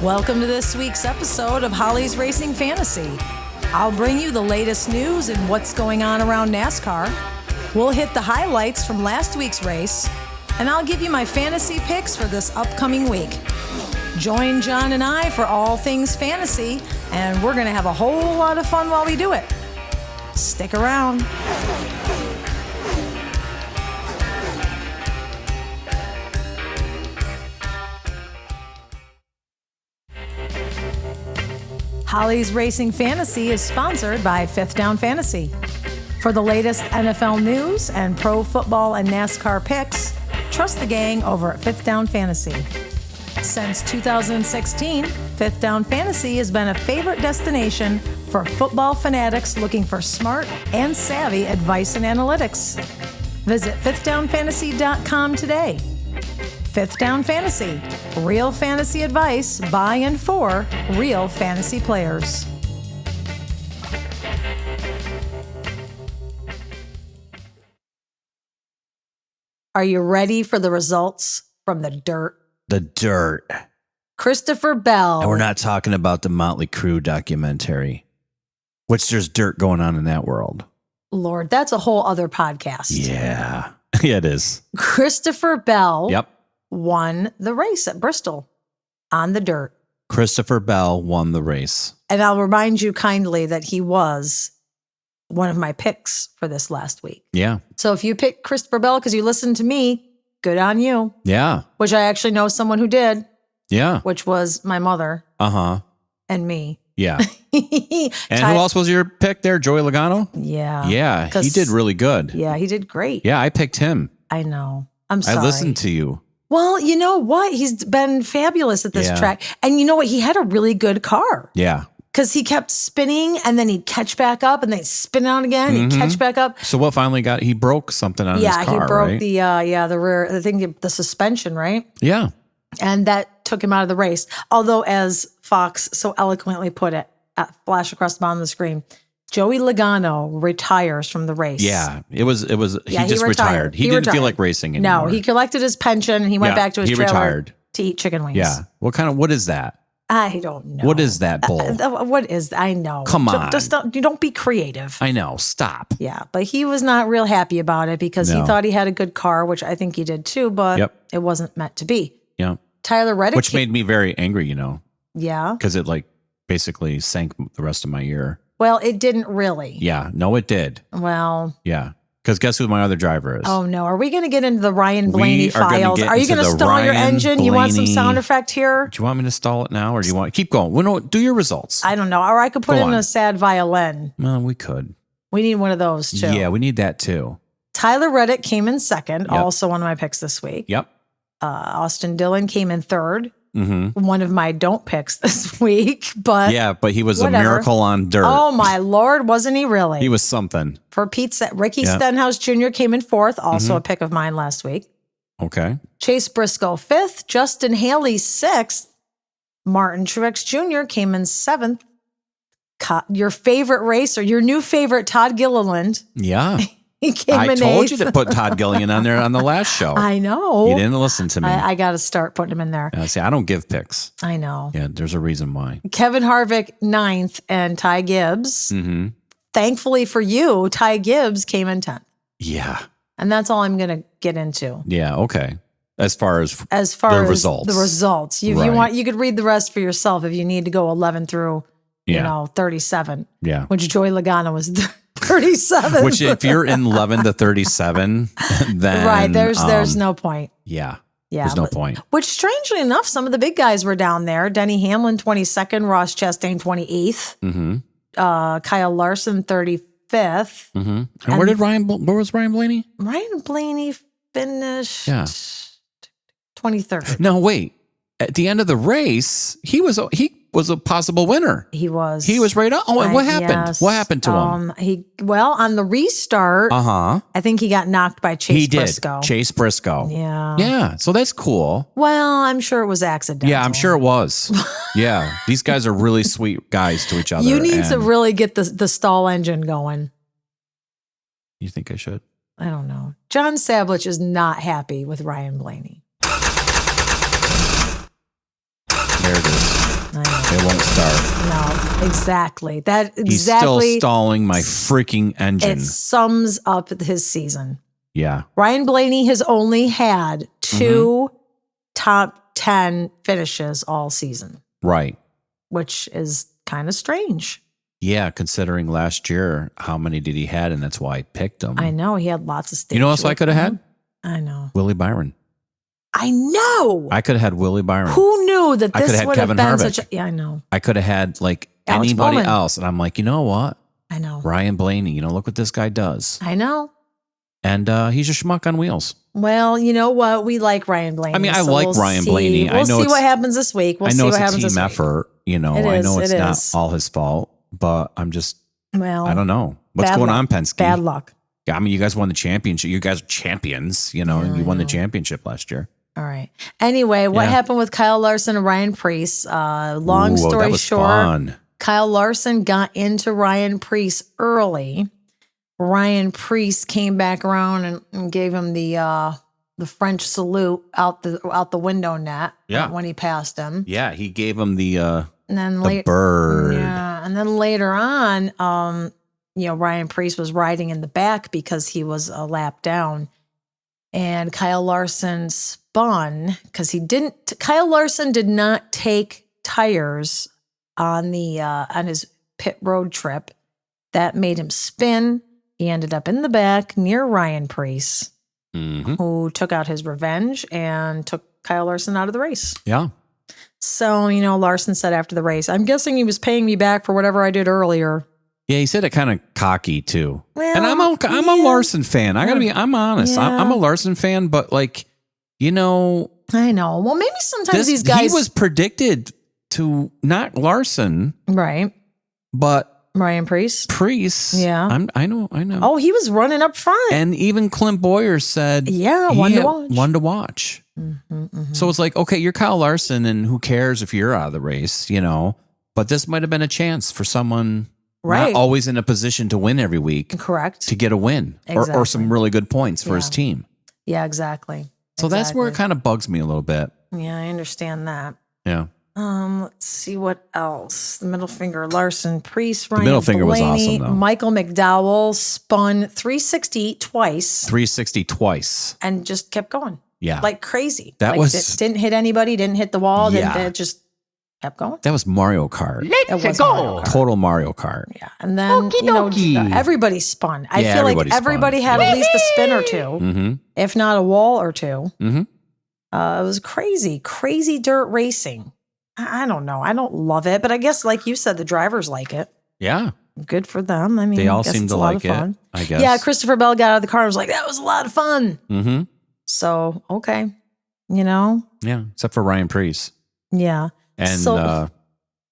Welcome to this week's episode of Holly's Racing Fantasy. I'll bring you the latest news and what's going on around NASCAR. We'll hit the highlights from last week's race, and I'll give you my fantasy picks for this upcoming week. Join John and I for all things fantasy, and we're going to have a whole lot of fun while we do it. Stick around. Holly's Racing Fantasy is sponsored by Fifth Down Fantasy. For the latest NFL news and pro football and NASCAR picks, trust the gang over at Fifth Down Fantasy. Since 2016, Fifth Down Fantasy has been a favorite destination for football fanatics looking for smart and savvy advice and analytics. Visit fifthdownfantasy.com today. Fifth Down Fantasy, real fantasy advice by and for real fantasy players. Are you ready for the results from the dirt? The dirt. Christopher Bell. And we're not talking about the Motley Crue documentary, which there's dirt going on in that world. Lord, that's a whole other podcast. Yeah. Yeah, it is. Christopher Bell. Yep. Won the race at Bristol on the dirt. Christopher Bell won the race. And I'll remind you kindly that he was one of my picks for this last week. Yeah. So if you picked Christopher Bell because you listened to me, good on you. Yeah. Which I actually know someone who did. Yeah. Which was my mother. Uh-huh. And me. Yeah. And who else was your pick there? Joey Logano? Yeah. Yeah. He did really good. Yeah, he did great. Yeah, I picked him. I know. I'm sorry. I listened to you. Well, you know what? He's been fabulous at this track. And you know what? He had a really good car. Yeah. Because he kept spinning and then he'd catch back up and then spin out again. He'd catch back up. So what finally he broke something on his car, he broke right? the rear, the suspension, right? Yeah. And that took him out of the race. Although, as Fox so eloquently put it, flash across the bottom of the screen, Joey Logano retires from the race. Yeah, he just retired. He didn't feel like racing anymore. No, he collected his pension and he went back to his trailer retired. To eat chicken wings. Yeah. What is that? I don't know. What is that bull? What is that? I know. Come on. Just don't be creative. I know. Stop. Yeah, but he was not real happy about it because he thought he had a good car, which I think he did too, but it wasn't meant to be. Yeah. Tyler Reddick. Which made me very angry, Yeah. Because it basically sank the rest of my year. Well, it didn't really. Yeah. No, it did. Well. Yeah. Because guess who my other driver is? Oh, no. Are we going to get into the Ryan Blaney files? Are you going to stall your engine? Blaney. You want some sound effect here? Do you want me to stall it now or do you want keep going? Well, no, do your results. I don't know. Or I could put in a sad violin. Well, we could. We need one of those too. Yeah, we need that too. Tyler Reddick came in second. Also one of my picks this week. Yep. Austin Dillon came in third. Mm-hmm. One of my don't picks this week, but but he was a miracle on dirt. Oh my Lord, wasn't he really? He was something. For Pete's sake, Ricky Stenhouse Jr. came in fourth, also a pick of mine last week. Okay. Chase Briscoe fifth, Justin Haley sixth, Martin Truex Jr. came in seventh. Your favorite racer, your new favorite, Todd Gilliland. Yeah. He came in eighth. I told you to put Todd Gilliland on there on the last show. I know. You didn't listen to me. I got to start putting him in there. See, I don't give picks. I know. Yeah, there's a reason why. Kevin Harvick, ninth, and Ty Gibbs. Mm-hmm. Thankfully for you, Ty Gibbs came in 10th. Yeah. And that's all I'm going to get into. Yeah, okay. As far as the results. The results. If you want, you could read the rest for yourself if you need to go 11 through, 37. Yeah. Which Joey Logano was 37. Which if you're in 11 to 37, then right, there's no point. Yeah. Yeah. There's no point. Which strangely enough, some of the big guys were down there. Denny Hamlin, 22nd, Ross Chastain, 28th. Mm-hmm. Kyle Larson, 35th. Mm-hmm. And where was Ryan Blaney? Ryan Blaney finished 23rd. No, wait. At the end of the race, he was a possible winner. He was. He was right up. Oh, and what happened? Yes. What happened to him? On the restart, I think he got knocked by Chase Briscoe. Chase Briscoe. Yeah. Yeah. So that's cool. Well, I'm sure it was accidental. Yeah, I'm sure it was. Yeah. These guys are really sweet guys to each other. You need to really get the stall engine going. You think I should? I don't know. John Sablich is not happy with Ryan Blaney. There it is. It won't start. No, exactly. He's still stalling my freaking engine. It sums up his season. Yeah. Ryan Blaney has only had 2 top 10 finishes all season. Right. Which is kind of strange. Yeah, considering last year, how many did he had, and that's why I picked him. I know, he had lots of stage. You know what else I could have had? I know. Willie Byron. I know. I could have had Willie Byron. Who knew that this would have been Harvick. such a... Yeah, I know. I could have had like Alex anybody Bowman. else. And I'm like, you know what? I know. Ryan Blaney, look what this guy does. I know. And he's a schmuck on wheels. Well, you know what? We like Ryan Blaney. I mean, I like Ryan Blaney. We'll see what happens this week. We'll see what happens this week. I know it's a team effort. I know it's not all his fault, but I'm just, I don't know. What's going on, Penske? Bad luck. Yeah, I mean, you guys won the championship. You guys are champions, you won the championship last year. All right. Anyway, what happened with Kyle Larson and Ryan Preece? Long story short, fun. Kyle Larson got into Ryan Preece early. Ryan Preece came back around and gave him the French salute out the window net when he passed him. Yeah, he gave him the bird. Yeah, and then later on, Ryan Preece was riding in the back because he was a lap down, and Kyle Larson spun because Kyle Larson did not take tires on his pit road trip. That made him spin. He ended up in the back near Ryan Preece, who took out his revenge and took Kyle Larson out of the race. Yeah. So, Larson said after the race, I'm guessing he was paying me back for whatever I did earlier. Yeah, he said it kind of cocky too. Well, and I'm a Larson fan. I'm honest. Yeah. I'm a Larson fan, but I know. Well, maybe sometimes these guys. He was predicted to not Larson. Right. But Ryan Preece. Yeah. I know. Oh, he was running up front. And even Clint Boyer said, one to watch. So it's like, okay, you're Kyle Larson, and who cares if you're out of the race, But this might have been a chance for someone not always in a position to win every week. Correct. To get a win or some really good points for his team. Yeah, exactly. So that's where it kind of bugs me a little bit. Yeah, I understand that. Yeah. Let's see what else. The middle finger, Larson, Preece, Ryan The middle finger Blaney, was awesome, though. Michael McDowell spun 360 twice. And just kept going. Yeah. Like crazy. Didn't hit anybody, didn't hit the wall, it just kept going. That was Mario Kart. Let's go. Total Mario Kart. Yeah. And then, everybody spun. I feel like everybody had at least a spin or two, if not a wall or two. It was crazy dirt racing. I don't know. I don't love it, but I guess, like you said, the drivers like it. Yeah. Good for them. I mean, they all seem to like it, I guess. Yeah, Christopher Bell got out of the car and was like, that was a lot of fun. Mm-hmm. So, okay. Yeah, except for Ryan Preece. Yeah. And so,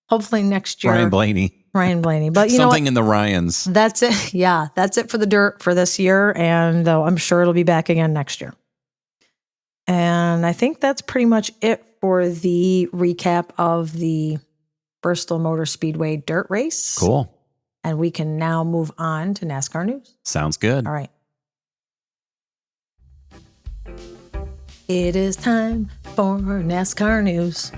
hopefully next year. Ryan Blaney. But you know something in the Ryans. That's it. Yeah, that's it for the dirt for this year. And I'm sure it'll be back again next year. And I think that's pretty much it for the recap of the Bristol Motor Speedway dirt race. Cool. And we can now move on to NASCAR news. Sounds good. All right. It is time for NASCAR news.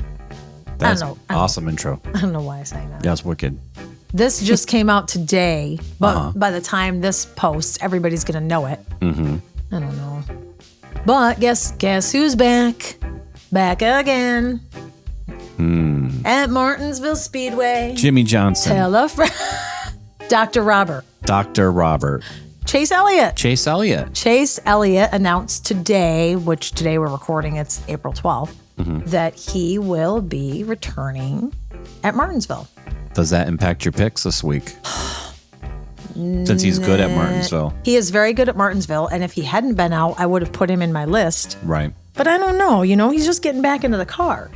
That's awesome intro. I don't know why I sang that. That's wicked. This just came out today, but by the time this posts, everybody's going to know it. Mm-hmm. I don't know. But guess who's back? Back again. At Martinsville Speedway. Jimmy Johnson. Tell a friend. Dr. Robert. Chase Elliott. Chase Elliott announced today, which today we're recording, it's April 12th, that he will be returning at Martinsville. Does that impact your picks this week? Since he's good at Martinsville. He is very good at Martinsville, and if he hadn't been out, I would have put him in my list. Right. But I don't know, he's just getting back into the car.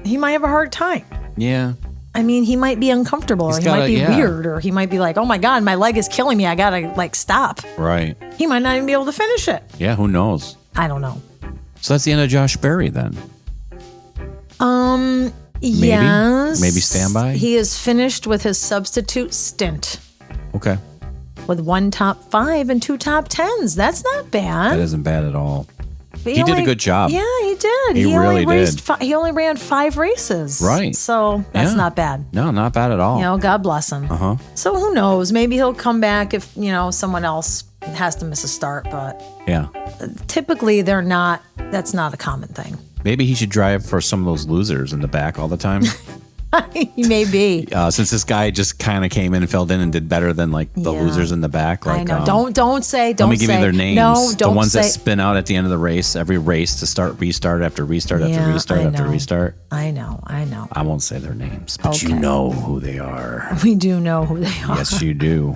He might have a hard time. Yeah. I mean, he might be uncomfortable, or he might be weird, or he might be like, oh my God, my leg is killing me. I got to stop. Right. He might not even be able to finish it. Yeah, who knows? I don't know. So that's the end of Josh Berry then. Yes. Maybe standby? He is finished with his substitute stint. Okay. With 1 top 5 and 2 top 10s. That's not bad. That isn't bad at all. He did a good job. Yeah, he did. He really did. He only ran 5 races. Right. So that's not bad. No, not bad at all. God bless him. So who knows? Maybe he'll come back if, someone else has to miss a start. But typically that's not a common thing. Maybe he should drive for some of those losers in the back all the time. He may be. Since this guy just kind of came in and filled in and did better than like the losers in the back. Like, I know. Don't say. Let me give you their names. No, don't the ones say. that spin out at the end of the race, every race to restart after restart after restart after restart. I know. I won't say their names, but you know who they are. We do know who they are. Yes, you do.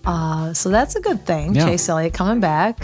So that's a good thing. Yeah. Chase Elliott coming back.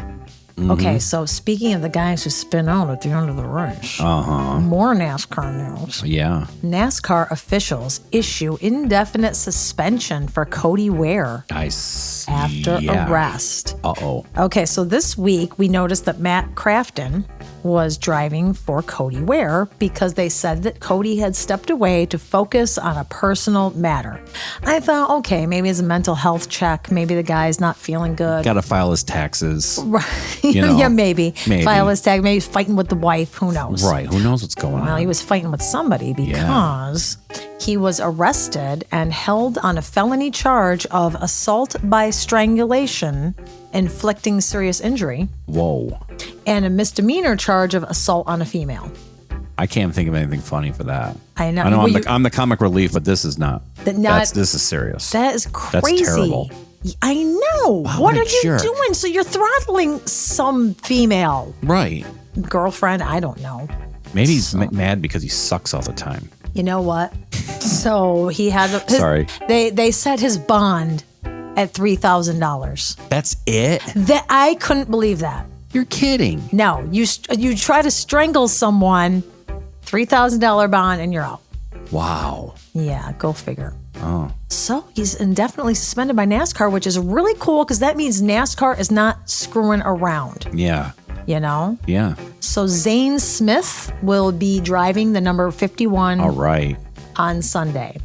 Okay, so speaking of the guys who spin out at the end of the race, more NASCAR news. Yeah. NASCAR officials issue indefinite suspension for Cody Ware after arrest. Okay, so this week we noticed that Matt Crafton was driving for Cody Ware because they said that Cody had stepped away to focus on a personal matter. I thought, okay, maybe it's a mental health check. Maybe the guy's not feeling good. Got to file his taxes. Right. Yeah, maybe. File his tag. Maybe he's fighting with the wife. Who knows? Right. Who knows what's going on? Well, he was fighting with somebody because he was arrested and held on a felony charge of assault by strangulation, inflicting serious injury. Whoa. And a misdemeanor charge of assault on a female. I can't think of anything funny for that. I know. I'm the comic relief, but this is not. This is serious. That is crazy. That's terrible. I know. Wow, what are you doing? So you're throttling some female. Right. Girlfriend, I don't know. Maybe he's mad because he sucks all the time. You know what? So he had Sorry. They set his bond at $3,000. That's it? I couldn't believe that. You're kidding. No, you try to strangle someone, $3,000 bond, and you're out. Wow. Yeah, go figure. Oh. So he's indefinitely suspended by NASCAR, which is really cool because that means NASCAR is not screwing around. Yeah. You know? Yeah. So Zane Smith will be driving the number 51 on Sunday.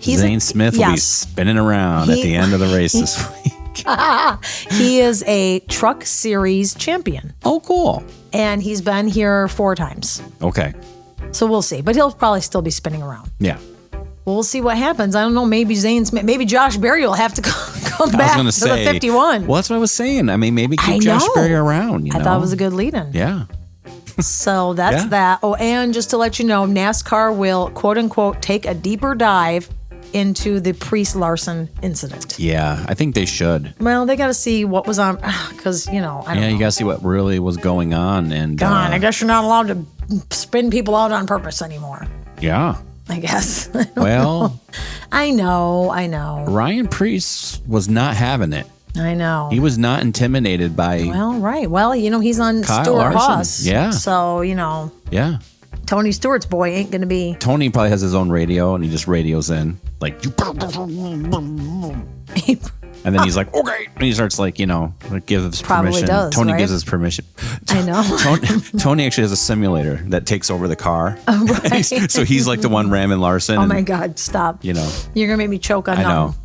Zane Smith will be spinning around at the end of the race this week. He is a Truck Series champion. Oh, cool. And he's been here 4 times. Okay. So we'll see. But he'll probably still be spinning around. Yeah. We'll see what happens. I don't know. Maybe Josh Berry will have to come back to the 51. Well, that's what I was saying. I mean, maybe keep Josh Berry around. I thought it was a good lead-in. Yeah. So that's that. Oh, and just to let you know, NASCAR will, quote unquote, take a deeper dive into the Priest Larson incident. Yeah, I think they should. Well, they got to see what was on, because, I don't know. You got to see what really was going on. And God, I guess you're not allowed to spin people out on purpose anymore. Yeah. I guess. Well, I know. Ryan Preece was not having it. I know. He was not intimidated by. Well, right. Well, he's on Kyle Stewart Larson. Haas. Yeah. So, Yeah. Tony Stewart's boy ain't going to be. Tony probably has his own radio and he just radios in like. And then he's like, okay. And he starts gives permission. Does, Tony right? gives his permission. I know. Tony actually has a simulator that takes over the car. Oh, right. So he's like the one ramming Larson. Oh, my God. Stop. You're going to make me choke on I know.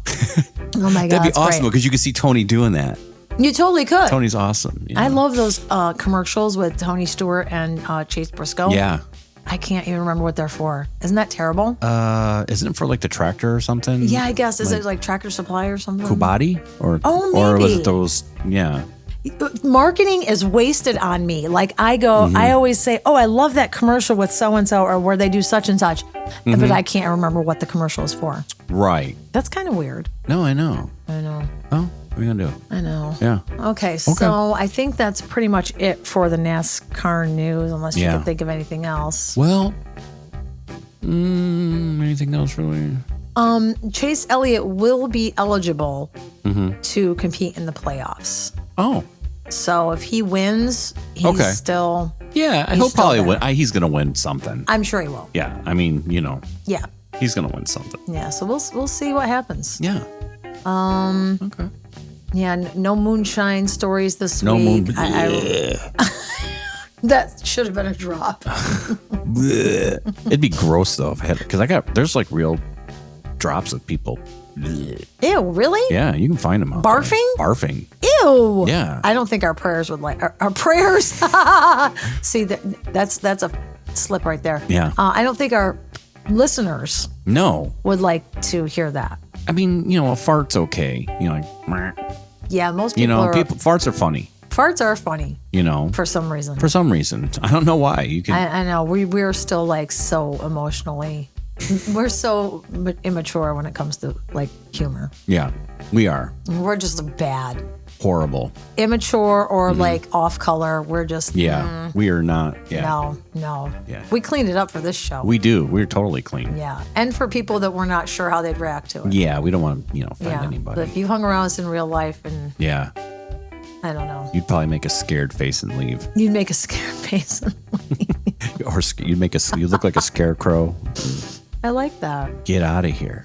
Oh, my God. That'd be awesome because you could see Tony doing that. You totally could. Tony's awesome. I love those commercials with Tony Stewart and Chase Briscoe. Yeah. I can't even remember what they're for. Isn't that terrible? Isn't it for like the tractor or something? Yeah, I guess. Is it like Tractor Supply or something? Kubati? Maybe. Or was it those, Marketing is wasted on me. Like I always say, oh, I love that commercial with so-and-so or where they do such and such. Mm-hmm. But I can't remember what the commercial is for. Right. That's kind of weird. No, I know. Oh, what are you going to do? I know. Yeah. Okay, so I think that's pretty much it for the NASCAR news, unless you can think of anything else. Well, anything else really? Chase Elliott will be eligible to compete in the playoffs. Oh. So if he wins, he's still... Yeah, he'll probably win. He's going to win something. I'm sure he will. Yeah, I mean, Yeah. He's going to win something. Yeah, so we'll see what happens. Yeah. Okay. Yeah, no moonshine stories this week. No moon. That should have been a drop. It'd be gross though if I had, because there's like real drops of people. Ew, really? Yeah, you can find them out barfing. there. Barfing. Ew. Yeah. I don't think our prayers would like our prayers. See, that's a slip right there. Yeah. I don't think our listeners would like to hear that. I mean, a fart's okay. Like, yeah, most people farts are funny. Farts are funny. For some reason. For some reason. I don't know why. I know. We're still like so emotionally. We're so immature when it comes to like humor. Yeah, we are. We're just bad. Horrible. Immature or like off color. We're just. Yeah, we are not. Yeah. No. Yeah. We cleaned it up for this show. We do. We're totally clean. Yeah. And for people that we're not sure how they'd react to it. Yeah, we don't want to, offend anybody. But if you hung around us in real life and. Yeah. I don't know. You'd probably make a scared face and leave. You'd make a scared face and leave. Or you look like a scarecrow. I like that. Get out of here.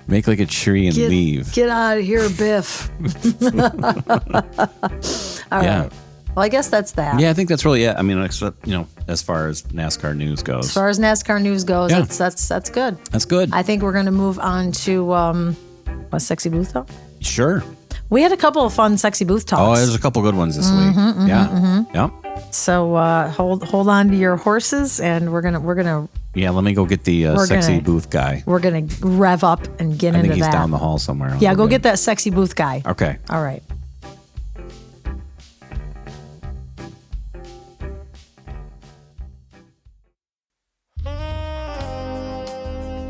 Make like a tree and leave. Get out of here, Biff. All right. Well, I guess that's that. Yeah, I think that's really it. I mean, except, as far as NASCAR news goes. As far as NASCAR news goes, that's good. That's good. I think we're going to move on to a sexy booth talk. Sure. We had a couple of fun sexy booth talks. Oh, there's a couple good ones this week. Yeah. So hold on to your horses, and we're gonna. Yeah, let me go get the sexy booth guy. We're gonna rev up and get into that. I think he's down the hall somewhere. Yeah, go get that sexy booth guy. Okay. All right.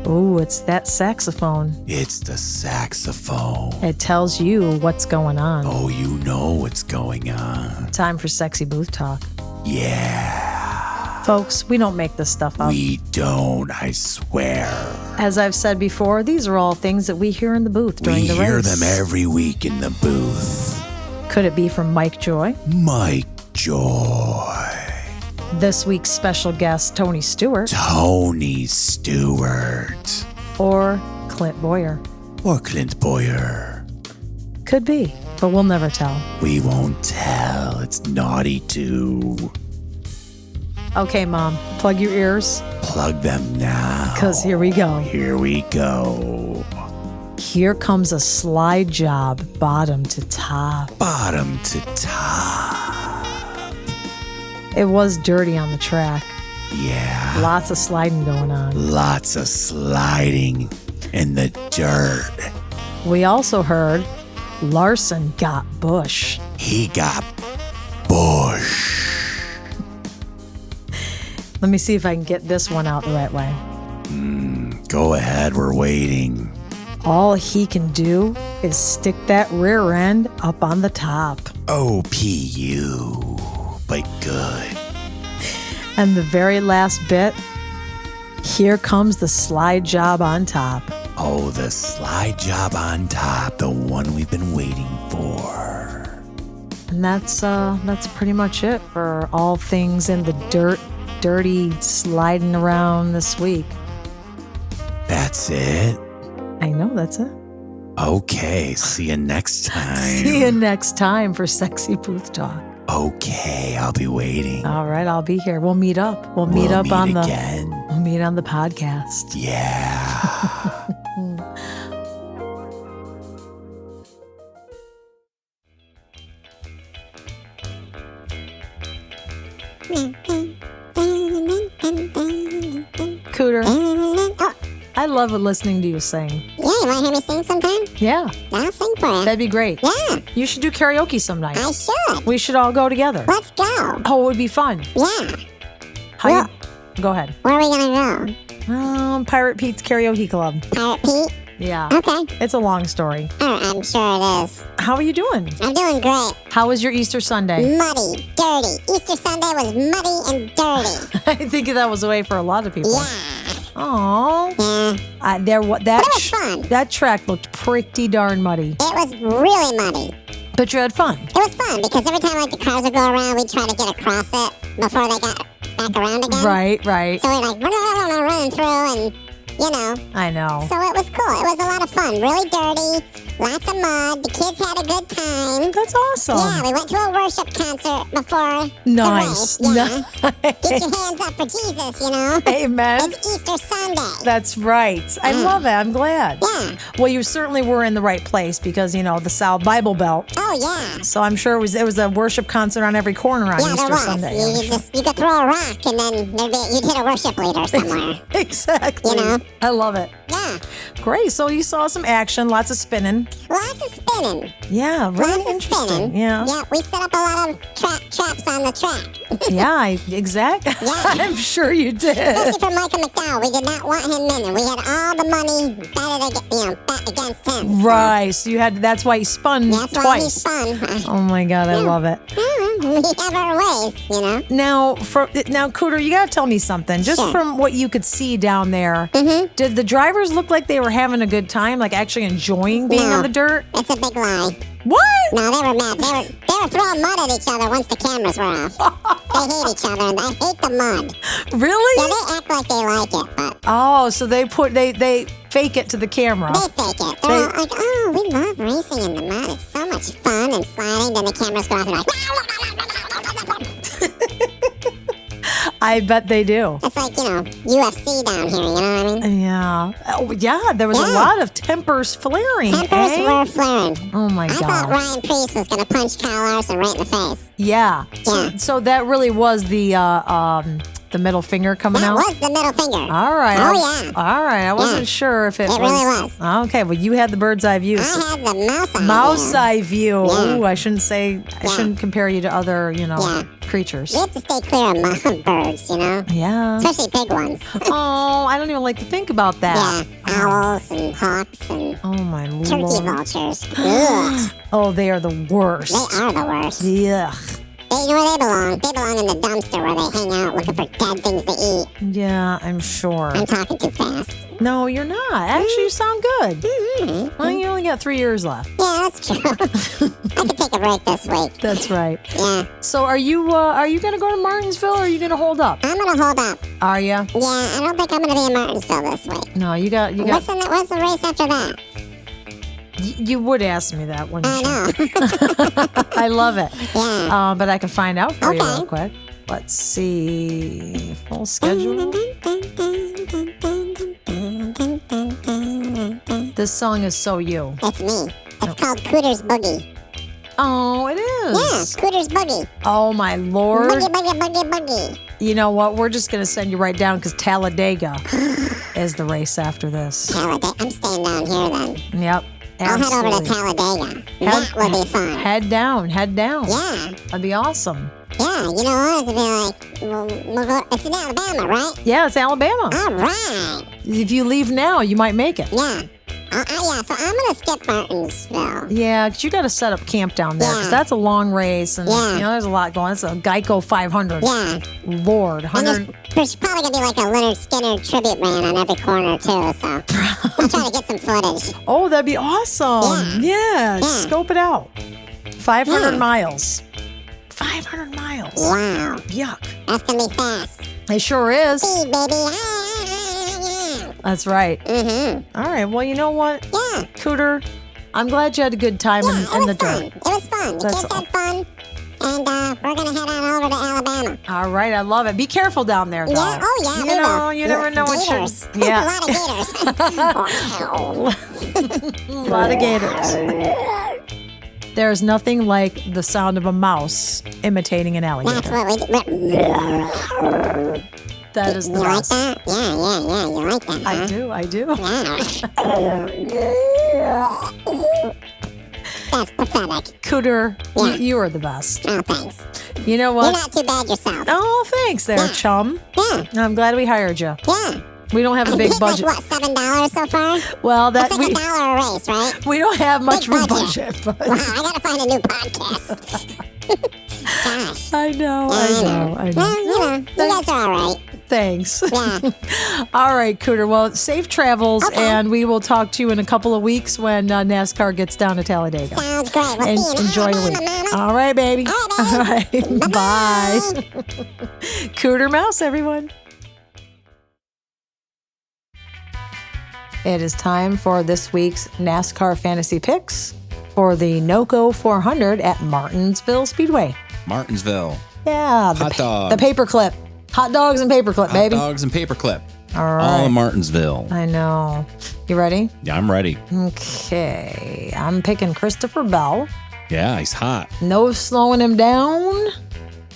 Ooh, it's that saxophone. It's the saxophone. It tells you what's going on. Oh, you know what's going on. Time for sexy booth talk. Yeah. Folks, we don't make this stuff up. We don't, I swear. As I've said before, these are all things that we hear in the booth during the race. We hear them every week in the booth. Could it be from Mike Joy? Mike Joy. This week's special guest, Tony Stewart. Tony Stewart. Or Clint Boyer. Or Clint Boyer. Could be, but we'll never tell. We won't tell. It's naughty too. Okay, Mom, plug your ears. Plug them now. Because here we go. Here we go. Here comes a slide job, bottom to top. Bottom to top. It was dirty on the track. Yeah. Lots of sliding going on. Lots of sliding in the dirt. We also heard Larson got Bush. He got Bush. Let me see if I can get this one out the right way. Go ahead, we're waiting. All he can do is stick that rear end up on the top. OPU. But good. And the very last bit, here comes the slide job on top. Oh, the slide job on top, the one we've been waiting for. And that's pretty much it for all things in the dirty sliding around this week. That's it? I know, that's it. Okay, see you next time. See you next time for Sexy Booth Talk. Okay, I'll be waiting. All right, I'll be here. We'll meet up. We'll meet on the podcast. Yeah. Cooter. I love listening to you sing. Yeah, you want to hear me sing sometime? Yeah. I'll sing for you. That'd be great. Yeah. You should do karaoke some night. I should. We should all go together. Let's go. Oh, it would be fun. Yeah. Go ahead. Where are we going to go? Pirate Pete's Karaoke Club. Pirate Pete? Yeah. Okay. It's a long story. I'm sure it is. How are you doing? I'm doing great. How was your Easter Sunday? Muddy, dirty. Easter Sunday was muddy and dirty. I think that was the way for a lot of people. Yeah. Aww. Yeah. But it was fun. That track looked pretty darn muddy. It was really muddy. But you had fun. It was fun because every time the cars would go around, we'd try to get across it before they got back around again. Right. So we'd run through and, I know. So it was cool. It was a lot of fun. Really dirty. Lots of mud. The kids had a good time. That's awesome. Yeah, we went to a worship concert before Nice. the race. Yeah. Nice. Get your hands up for Jesus, you know. Amen. It's Easter Sunday. That's right. I love it. I'm glad. Yeah. Well, you certainly were in the right place because, the South Bible Belt. Oh, yeah. So I'm sure it was a worship concert on every corner on Yeah, Easter there was. Sunday. You could throw a rock and then you'd hit a worship leader somewhere. Exactly. I love it. Yeah. Great. So you saw some action, lots of spinning. Lots of spinning. Yeah, really Lots of interesting. spinning. Yeah. Yeah, we set up a lot of traps on the track. Yeah, exactly. Yeah. I'm sure you did. Especially for Michael McDowell. We did not want him winning. We had all the money bet against him. Right. So that's why he spun That's twice. why he spun. Oh my God, I love it. We have our ways, Now, Cooter, you gotta tell me something. Just Sure. from what you could see down there, did the drivers look like they were having a good time, like actually enjoying being No. on the dirt? It's a big lie. What? No, they were mad. They were throwing mud at each other once the cameras were off. They hate each other, and I hate the mud. Really? Yeah, they act like they like it, but Oh, so they fake it to the camera. they fake it. They're all like, oh, we love racing in the mud. It's so much fun and sliding. Then the cameras go off and like, I bet they do. it's like, UFC down here, you know what I mean? Yeah. Oh, yeah. There was a lot of tempers flaring. Tempers were flaring. Oh my I thought God. Ryan Priest was going to punch Kyle Larson right in the face. Yeah. Yeah. So that really was the middle finger coming That out. was the middle finger. All right. Oh, yeah. All right. I wasn't sure if it It really was. Okay. Well, you had the bird's eye view. I had the mouse eye. Mouse view. eye view. Yeah. Ooh, I shouldn't compare you to other, Yeah. creatures. We have to stay clear of birds, Yeah. especially big ones. Oh, I don't even like to think about that. Yeah, owls and hawks and Oh my turkey Lord. vultures. Ugh, Oh, they are the worst. they are the worst. Yuck. You know where they belong? They belong in the dumpster where they hang out looking for dead things to eat. Yeah, I'm sure. I'm talking too fast. No, you're not. Actually, you sound good. Well, you only got 3 years left. Yeah, that's true. I could take a break this week. That's right. Yeah, So, are you gonna go to Martinsville, or are you gonna hold up? I'm gonna hold up. Are you? Yeah, I don't think I'm gonna be in Martinsville this week. No, you got. What's the race after that? You would ask me that, wouldn't I you? know. I love it. Yeah. But I can find out for you Okay. real quick. Let's see. Full schedule. This song is so you. It's me. It's called Cooter's Boogie. Oh, it is. Yeah, Cooter's Boogie. Oh my Lord. Boogie, boogie, boogie, boogie. You know what? We're just gonna send you right down because Talladega is the race after this. Talladega. I'm staying down here then. Yep. I'll head over to Absolutely. Talladega. That will be fun. Head down. Yeah. That'd be awesome. Yeah, you know what? It'd be like, we'll go, it's in Alabama, right? Yeah, it's Alabama. All right. If you leave now, you might make it. Yeah. Yeah, so I'm going to skip Martinsville. Yeah, because you got to set up camp down there because Yeah. that's a long race and Yeah. there's a lot going. It's a Geico 500. Yeah. Lord, And 100. there's probably going to be like a Leonard Skinner tribute band on every corner, too, so I'll try to get some footage. Oh, that'd be awesome. Yeah, Yeah. scope it out. 500 Yeah. miles. 500 miles. Wow. Yuck. That's going to be fast. It sure is. Speed, baby. That's right. Mm-hmm. All right. Well, you know what, Yeah. Cooter? I'm glad you had a good time Yeah, in it the was fun. dirt. It was fun. The That's kids had fun. And we're going to head on over to Alabama. All right. I love it. Be careful down there, though. Yeah, oh yeah, You we know, will. you never know what gators. you're. Yeah. A lot of gators. Wow. A lot of gators. There's nothing like the sound of a mouse imitating an alligator. That's what we do. That is the You like best. that? Yeah. You like that, huh? I do. Yeah. That's pathetic. Cooter, Yeah. you are the best. Oh, thanks. You know You're what? not too bad yourself. Oh, thanks there, Yeah. chum. Yeah. I'm glad we hired you. Yeah. We don't have a We big paid budget. like, what, $7 so far? Well, that That's like we $1 a race, right? we don't have much of Big a budget. budget, but Wow, I gotta find a new podcast. Gosh. I know. Well, you guys are all right. Thanks. Yeah. All right, Cooter. Well, safe travels, Okay. and we will talk to you in a couple of weeks when NASCAR gets down to Talladega. Sounds great. We'll And see you in enjoy your Alabama, week. Mama. All right, baby. All right, baby. All right. Bye. Cooter Mouse, everyone. It is time for this week's NASCAR Fantasy Picks for the NOCO 400 at Martinsville Speedway. Martinsville. Yeah. Hot dog. The paperclip. Hot dogs and paperclip, baby. Hot dogs and paperclip. All right. All in Martinsville. I know. You ready? Yeah, I'm ready. Okay. I'm picking Christopher Bell. Yeah, he's hot. No slowing him down.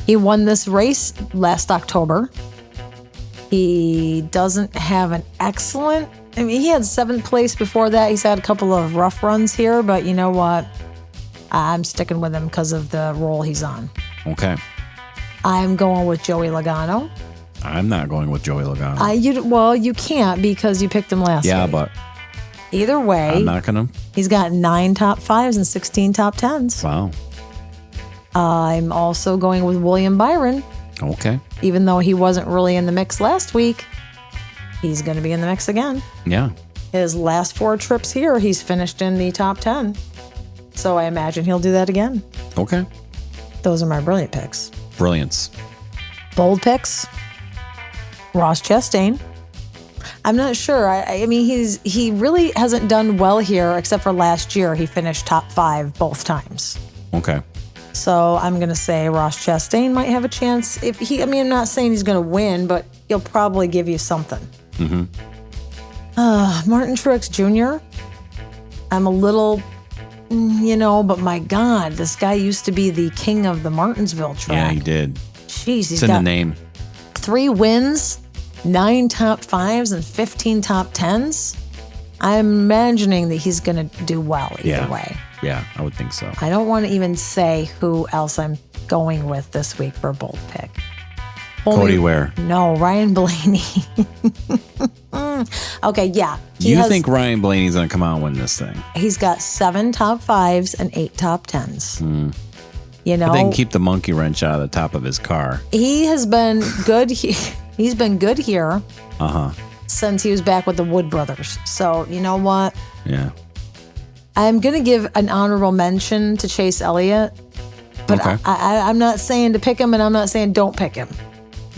He won this race last October. He doesn't have an excellent... I mean, he had 7th place before that. He's had a couple of rough runs here, but you know what? I'm sticking with him because of the role he's on. Okay. I'm going with Joey Logano. I'm not going with Joey Logano. Well, you can't because you picked him last week. Yeah, but... Either way... I'm not going to... He's got 9 top 5s and 16 top 10s. Wow. I'm also going with William Byron. Okay. Even though he wasn't really in the mix last week, he's going to be in the mix again. Yeah. His last 4 trips here, he's finished in the top 10. So I imagine he'll do that again. Okay. Those are my brilliant picks. Brilliance. Bold picks. Ross Chastain. I'm not sure. I mean, he really hasn't done well here except for last year. He finished top 5 both times. Okay. So I'm going to say Ross Chastain might have a chance. I'm not saying he's going to win, but he'll probably give you something. Mm-hmm. Martin Truex Jr. I'm a little, but my God, this guy used to be the king of the Martinsville track. Yeah, he did. Jeez, It's in the name. 3 wins, 9 top 5s, and 15 top 10s. I'm imagining that he's going to do well either way. Yeah, I would think so. I don't want to even say who else I'm going with this week for a bold pick. Cody Ware. No, Ryan Blaney. Okay, yeah. You think Ryan Blaney's going to come out and win this thing? He's got 7 top 5s and 8 top 10s. You know, But they can keep the monkey wrench out of the top of his car. He has been good. He's been good here since he was back with the Wood Brothers. So, you know what? Yeah. I'm going to give an honorable mention to Chase Elliott. But Okay. I'm not saying to pick him, and I'm not saying don't pick him.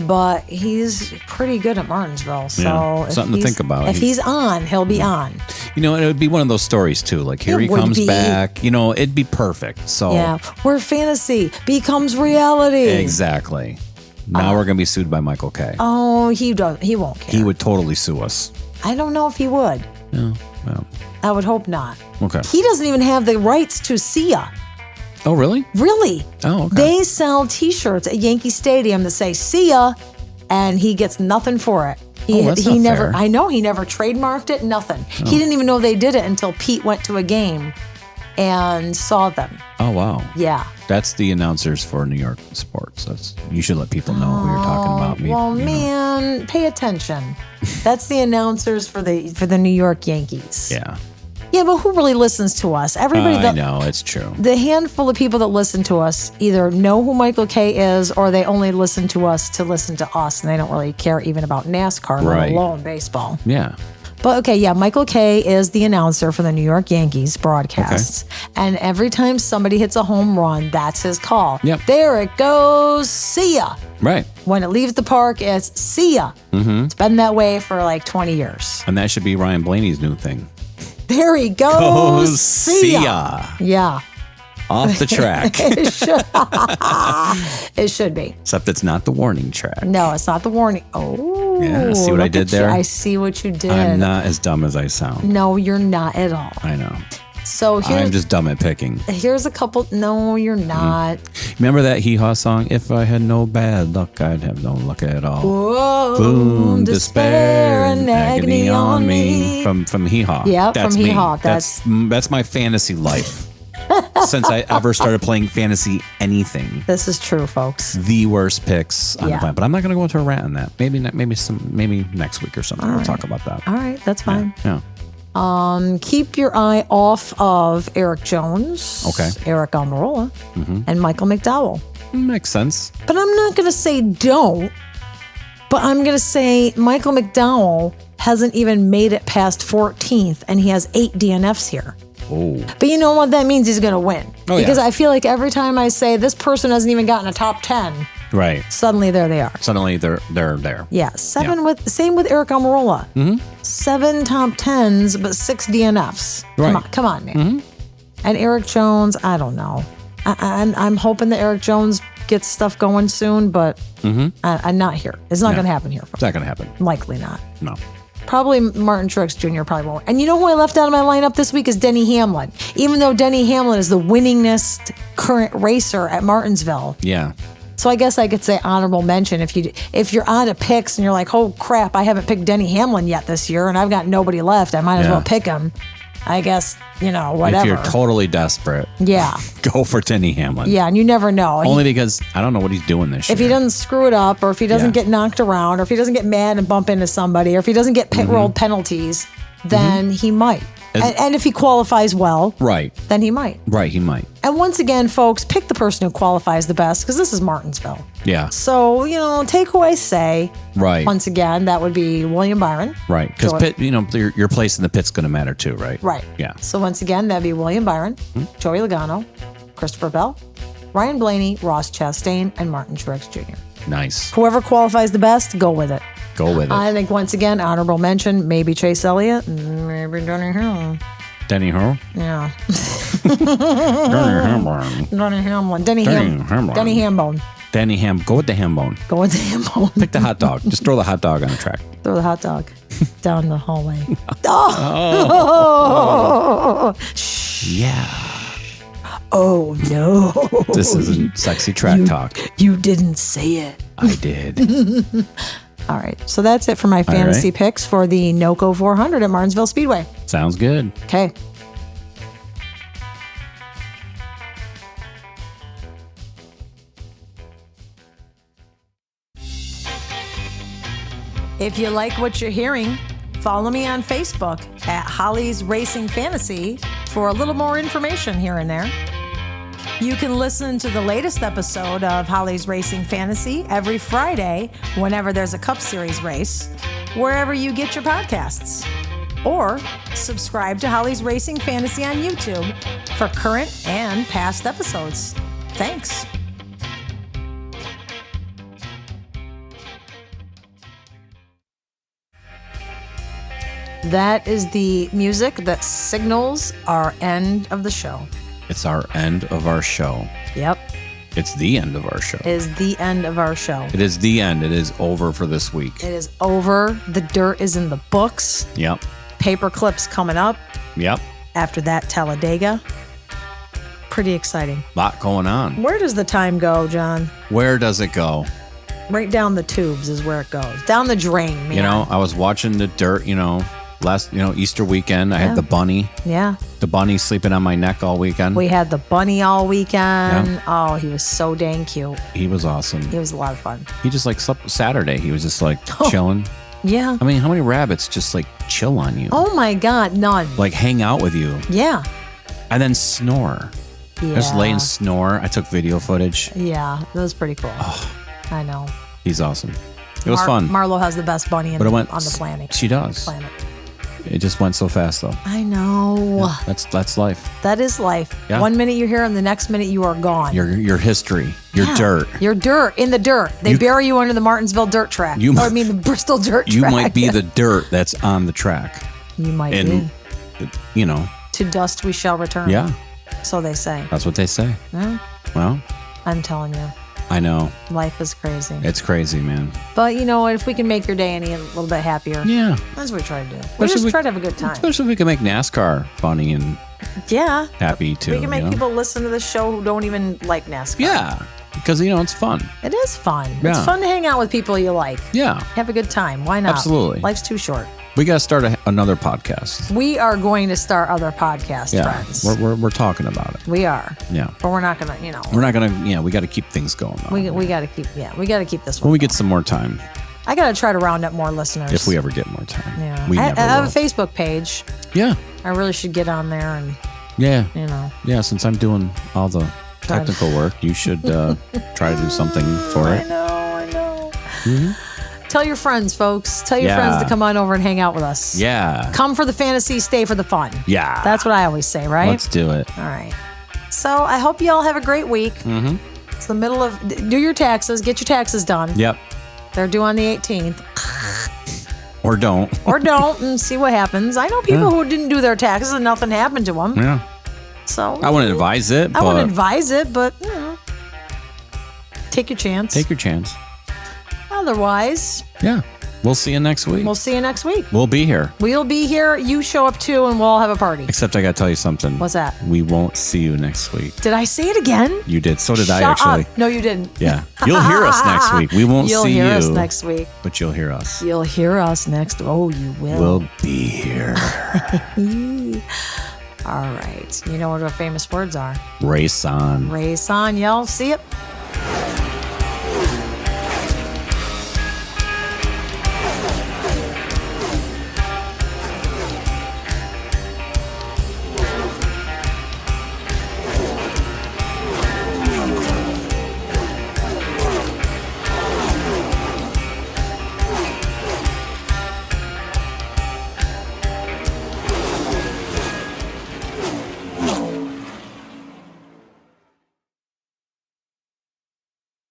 But he's pretty good at Martinsville. So Yeah, something to think about. If he's on, he'll be on. You know, it would be one of those stories too. Like here he would comes be. back. You know, it'd be perfect. So Yeah, where fantasy becomes reality. exactly. Now we're gonna be sued by Michael K. Oh, he won't care. He would totally sue us. I don't know if he would. Yeah. Well, I would hope not. okay. He doesn't even have the rights to Sia. Oh, really? Really? Oh, okay. They sell T-shirts at Yankee Stadium that say Sia, and he gets nothing for it. That's he not never. fair. I know he never trademarked it. Nothing. He didn't even know they did it until Pete went to a game and saw them. Oh, wow. Yeah. That's the announcers for New York sports. You should let people know who you're talking about. Well, man, pay attention. That's the announcers for the New York Yankees. Yeah. Yeah, but who really listens to us? Everybody. I know, it's true. The handful of people that listen to us either know who Michael K is, or they only listen to us, and they don't really care even about NASCAR, let alone baseball. Yeah. But okay, yeah, Michael K is the announcer for the New York Yankees broadcasts. Okay. And every time somebody hits a home run, that's his call. Yep. There it goes, see ya. Right. When it leaves the park, it's see ya. Mm-hmm. It's been that way for like 20 years. And that should be Ryan Blaney's new thing. There he goes, see ya. Yeah. Off the track. It should be. Except it's not the warning track. No, it's not the warning. Oh. Yeah, see what I did there? I see what you did. I'm not as dumb as I sound. No, you're not at all. I know. So I'm just dumb at picking. Here's a couple. No, you're not. Remember that Hee Haw song? If I had no bad luck, I'd have no luck at all. Whoa, Boom, despair and agony on me. From Hee Haw. Yeah, that's from Hee me. Haw. That's my fantasy life. Since I ever started playing fantasy anything. This is true, folks. The worst picks on the Yeah. planet. But I'm not going to go into a rant on that. Maybe next week or something. We'll talk about that. All right, that's fine. Yeah. Keep your eye off of Eric Jones, Okay. Eric Almirola, and Michael McDowell. Makes sense. But I'm not going to say don't. But I'm going to say Michael McDowell hasn't even made it past 14th, and he has 8 DNFs here. Oh. But you know what that means? He's going to win. Oh, because yeah. I feel like every time I say this person hasn't even gotten a top 10, Right. Suddenly there they are. Suddenly they're there. Yeah. Same with Eric Almirola. 7 top 10s, but 6 DNFs. Right. Come on, man. And Eric Jones, I don't know. I'm hoping that Eric Jones gets stuff going soon, but I'm not here. It's not going to happen here. It's not going to happen. Likely not. No. Probably Martin Truex Jr. probably won't. And you know who I left out of my lineup this week is Denny Hamlin. Even though Denny Hamlin is the winningest current racer at Martinsville. Yeah. So I guess I could say honorable mention if you're out of picks and you're like, oh crap, I haven't picked Denny Hamlin yet this year and I've got nobody left. I might as well pick him. I guess, whatever. If you're totally desperate, go for Denny Hamlin. Yeah, and you never know. Only because I don't know what he's doing this year. If he doesn't screw it up, or if he doesn't get knocked around, or if he doesn't get mad and bump into somebody, or if he doesn't get pit rolled penalties, then he might. And if he qualifies well, then he might. Right, he might. And once again, folks, pick the person who qualifies the best, because this is Martinsville. Yeah. So, take who I say. Right. Once again, that would be William Byron. Right. Because pit, your place in the pit's going to matter too, right? Right. Yeah. So once again, that'd be William Byron, Joey Logano, Christopher Bell, Ryan Blaney, Ross Chastain, and Martin Truex Jr. Nice. Whoever qualifies the best, go with it. Go with it. I think once again, honorable mention, maybe Chase Elliott, maybe Denny Hamlin. Denny who? Yeah. Denny Hamlin. Denny Hamlin. Denny Hambone. Denny Ham. Go with the Hambone. Go with the Hambone. Pick the hot dog. Just throw the hot dog on the track. Throw the hot dog down the hallway. Oh. Yeah. Oh, no. This isn't sexy track talk. You didn't say it. I did. All right. So that's it for my fantasy picks for the NOCO 400 at Martinsville Speedway. Sounds good. Okay. If you like what you're hearing, follow me on Facebook at Holly's Racing Fantasy for a little more information here and there. You can listen to the latest episode of Holly's Racing Fantasy every Friday whenever there's a Cup Series race, wherever you get your podcasts. Or subscribe to Holly's Racing Fantasy on YouTube for current and past episodes. Thanks. That is the music that signals our end of the show. It's our end of our show. Yep. It's the end of our show. It is the end of our show. It is the end. It is over for this week. It is over. The dirt is in the books. Yep. Paper clips coming up. Yep. After that, Talladega. Pretty exciting. Lot going on. Where does the time go, John? Where does it go? Right down the tubes is where it goes. Down the drain, man. I was watching the dirt, last, Easter weekend. I had the bunny. Yeah. The bunny sleeping on my neck all weekend. We had the bunny all weekend. Yeah. Oh, he was so dang cute. He was awesome. He was a lot of fun. He just slept Saturday. He was just chilling. Yeah. I mean, how many rabbits just chill on you? Oh my God, none. Hang out with you. Yeah. And then snore. Yeah. Just lay and snore. I took video footage. Yeah, that was pretty cool. Oh, I know. He's awesome. It was fun. Marlo has the best bunny on the planet. She does. Planet. It just went so fast, though. I know. Yeah, that's life. That is life. Yeah. 1 minute you're here, and the next minute you are gone. Your history. Your dirt. Your dirt in the dirt. They bury you under the Martinsville dirt track. The Bristol dirt track. You might be the dirt that's on the track. You might be. To dust we shall return. Yeah. So they say. That's what they say. Yeah. Well, I'm telling you. I know. Life is crazy. It's crazy, man. But if we can make your day any a little bit happier, yeah, that's what we try to do. We just try to have a good time. Especially if we can make NASCAR funny and happy too. We can make people listen to the show who don't even like NASCAR. Yeah, because it's fun. It is fun. Yeah. It's fun to hang out with people you like. Yeah, have a good time. Why not? Absolutely. Life's too short. We got to start another podcast. We are going to start other podcasts, friends. We're talking about it. We are. Yeah. But we're not gonna, We're not gonna. We got to keep things going. We got to keep. Yeah, we got to keep this one. When we get some more time. I got to try to round up more listeners. If we ever get more time. Yeah. We never I have will. a Facebook page. Yeah. I really should get on there and. Yeah. Yeah. Since I'm doing all the technical work, you should try to do something for it. I know. Mm-hmm. Tell your friends, folks. Tell your friends to come on over and hang out with us. Yeah. Come for the fantasy, stay for the fun. Yeah. That's what I always say, right? Let's do it. All right. So I hope you all have a great week. Mm-hmm. It's the middle of, do your taxes, get your taxes done. Yep. They're due on the 18th. Or don't. Or don't, and see what happens. I know people who didn't do their taxes and nothing happened to them. Yeah. So I wouldn't advise it. I wouldn't advise it, but take your chance. Take your chance. Otherwise, yeah. We'll see you next week. We'll see you next week. We'll be here. We'll be here. You show up too, and we'll all have a party. Except I got to tell you something. What's that? We won't see you next week. Did I say it again? You did. So did Shut I, actually. Up. No, you didn't. Yeah. You'll hear us next week. We won't You'll see you. You'll hear us next week. But you'll hear us. You'll hear us next. Oh, you will. We'll be here. All right. You know what our famous words are. Race on. Race on, y'all. See it.